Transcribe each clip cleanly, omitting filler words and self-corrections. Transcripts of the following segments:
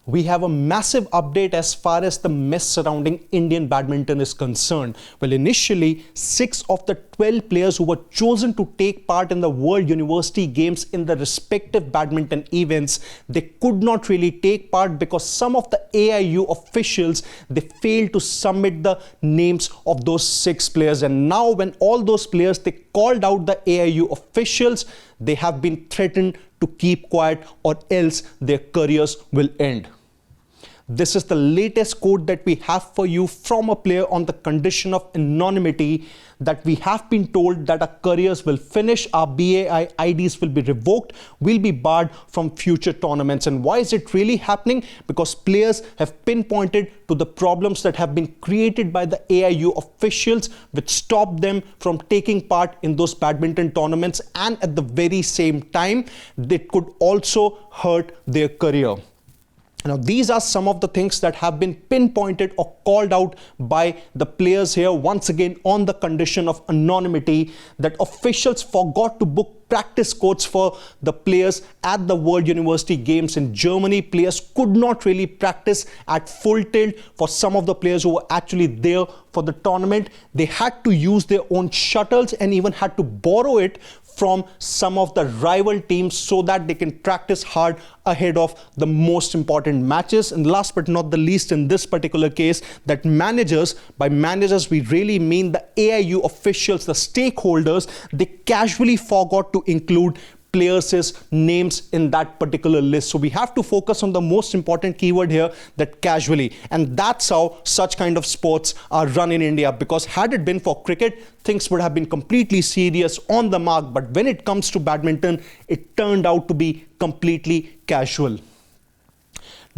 We have a massive update as far as the mess surrounding Indian badminton is concerned. Well, initially, 6 of the 12 players who were chosen to take part in the World University Games in the respective badminton events, they could not really take part because some of the AIU officials, they failed to submit the names of those 6 players. And now when all those players, they called out the AIU officials, they have been threatened to keep quiet or else their careers will end. This is the latest quote that we have for you from a player on the condition of anonymity, that we have been told that our careers will finish, our BAI IDs will be revoked, will be barred from future tournaments. And why is it really happening? Because players have pinpointed to the problems that have been created by the AIU officials, which stop them from taking part in those badminton tournaments, and at the very same time, they could also hurt their career. Now, these are some of the things that have been pinpointed or called out by the players here, once again on the condition of anonymity, that officials forgot to book practice courts for the players at the World University Games in Germany. Players could not really practice at full tilt. For some of the players who were actually there for the tournament, they had to use their own shuttles and even had to borrow it from some of the rival teams so that they can practice hard ahead of the most important matches. And last but not the least, in this particular case, that managers, by managers we really mean the AIU officials, the stakeholders, they casually forgot to include players' names in that particular list. So we have to focus on the most important keyword here, that casually. And that's how such kind of sports are run in India, because had it been for cricket, things would have been completely serious, on the mark. But when it comes to badminton, it turned out to be completely casual.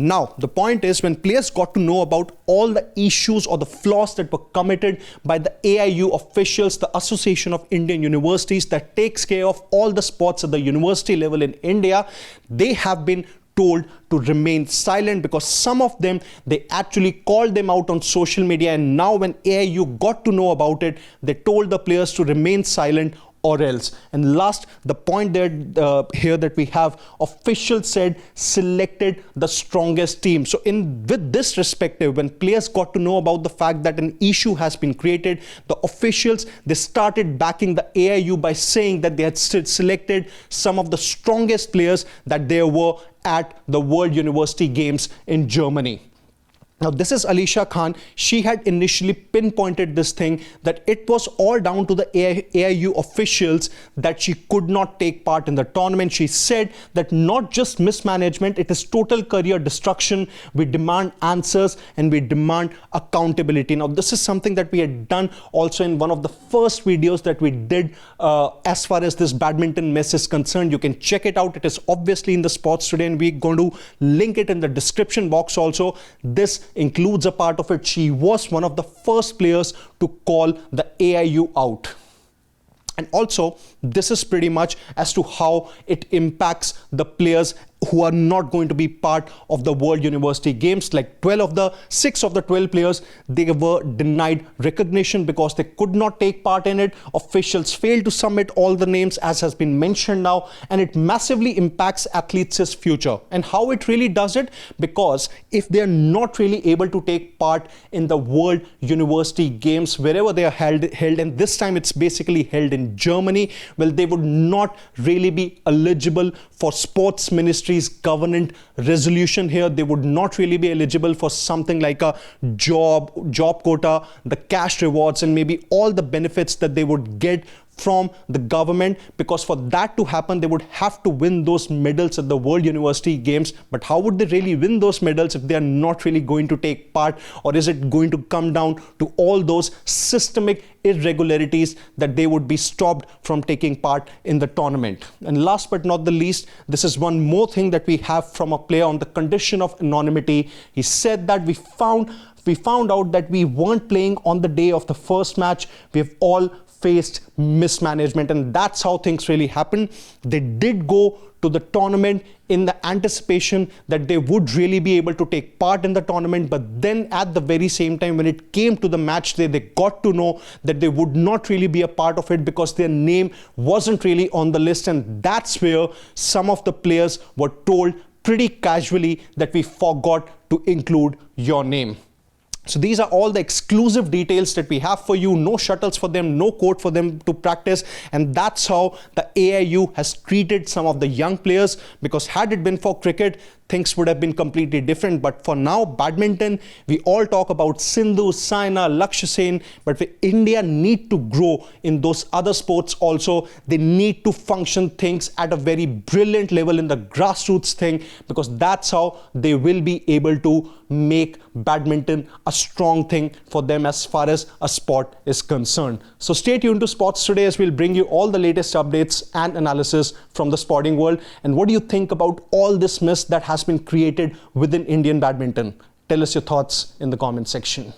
Now, the point is, when players got to know about all the issues or the flaws that were committed by the AIU officials, the Association of Indian Universities that takes care of all the sports at the university level in India, they have been told to remain silent, because some of them, they actually called them out on social media. And now when AIU got to know about it, they told the players to remain silent or else. And last, the point there here that we have, officials said selected the strongest team. So with this perspective, when players got to know about the fact that an issue has been created, the officials, they started backing the AIU by saying that they had selected some of the strongest players that there were at the World University Games in Germany. Now, this is Alisha Khan. She had initially pinpointed this thing, that it was all down to the AIU officials that she could not take part in the tournament. She said that not just mismanagement, it is total career destruction. We demand answers and we demand accountability. Now, this is something that we had done also in one of the first videos that we did as far as this badminton mess is concerned. You can check it out. It is obviously in the Sports Today, and we're going to link it in the description box also. This includes a part of it. She was one of the first players to call the AIU out. And also, this is pretty much as to how it impacts the players who are not going to be part of the World University Games. Like 6 of the 12 players, they were denied recognition because they could not take part in it. Officials failed to submit all the names, as has been mentioned now, and it massively impacts athletes' future. And how it really does it? Because if they are not really able to take part in the World University Games, wherever they are held, and this time it's basically held in Germany, well, they would not really be eligible for Sports Ministry's government resolution here. They would not really be eligible for something like a job quota, the cash rewards, and maybe all the benefits that they would get from the government, because for that to happen, they would have to win those medals at the World University Games. But how would they really win those medals if they are not really going to take part? Or is it going to come down to all those systemic irregularities that they would be stopped from taking part in the tournament? And last but not the least, this is one more thing that we have from a player on the condition of anonymity. He said that we found out that we weren't playing on the day of the first match. We have all faced mismanagement, and that's how things really happened. They did go to the tournament in the anticipation that they would really be able to take part in the tournament, but then at the very same time, when it came to the match day, they got to know that they would not really be a part of it because their name wasn't really on the list. And that's where some of the players were told pretty casually that we forgot to include your name. So these are all the exclusive details that we have for you. No shuttles for them, no court for them to practice. And that's how the AIU has treated some of the young players, because had it been for cricket, things would have been completely different. But for now, badminton, we all talk about Sindhu, Saina, Lakshya Sen, but India need to grow in those other sports also. They need to function things at a very brilliant level in the grassroots thing, because that's how they will be able to make badminton a strong thing for them as far as a sport is concerned. So stay tuned to Sports Today as we'll bring you all the latest updates and analysis from the sporting world. And what do you think about all this mess that has been created within Indian badminton? Tell us your thoughts in the comment section.